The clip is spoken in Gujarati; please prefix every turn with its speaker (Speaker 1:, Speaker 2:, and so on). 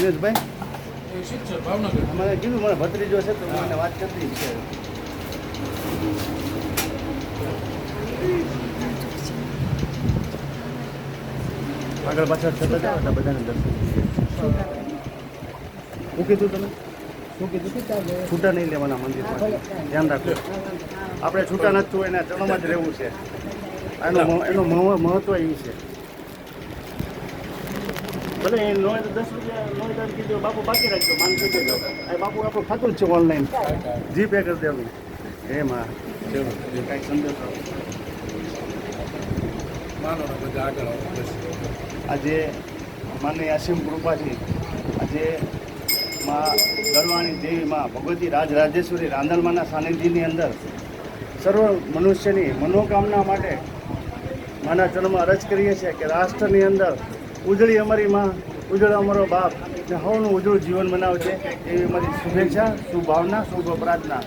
Speaker 1: દિનેશભાઈ
Speaker 2: ભાવનગર
Speaker 1: મને કીધું મને ભત્રીજો છે તો મને વાત કરતી છે. આગળ પાછળ થતા જાઓ એટલે બધાને દર્શન શું કીધું તમે શું કીધું છૂટા નહીં લેવાના મંદિરમાં ધ્યાન રાખો આપણે છૂટા નથી થવું એના ચરણોમાં જ રહેવું છે એનું મહત્વ એ છે ભલે એ નો 10 રૂપિયા નો કીધું બાપુ બાકી રાખજો માન કરી દેજો બાપુ આપણું ખાતું જ છે ઓનલાઈન જીપે કરી દેવું એમાં ચલો જે કાંઈક સંદેશો
Speaker 2: માનો ને બધા આગળ આવો બસ
Speaker 1: આજે માની અસીમ કૃપાથી આજે માં ગરવાણી દેવી માં ભગવતી રાજરાજેશ્વરી રાંદલમાના સાનિધ્યની અંદર સર્વ મનુષ્યની મનોકામના માટે માના ચરણમાં અરજ કરીએ છીએ કે રાષ્ટ્રની અંદર ઉજળી અમારી માં ઉજળ અમારો બાપ ને હવનું ઉજળું જીવન બનાવજે એવી અમારી શુભેચ્છા શુભભાવના શુભ પ્રાર્થના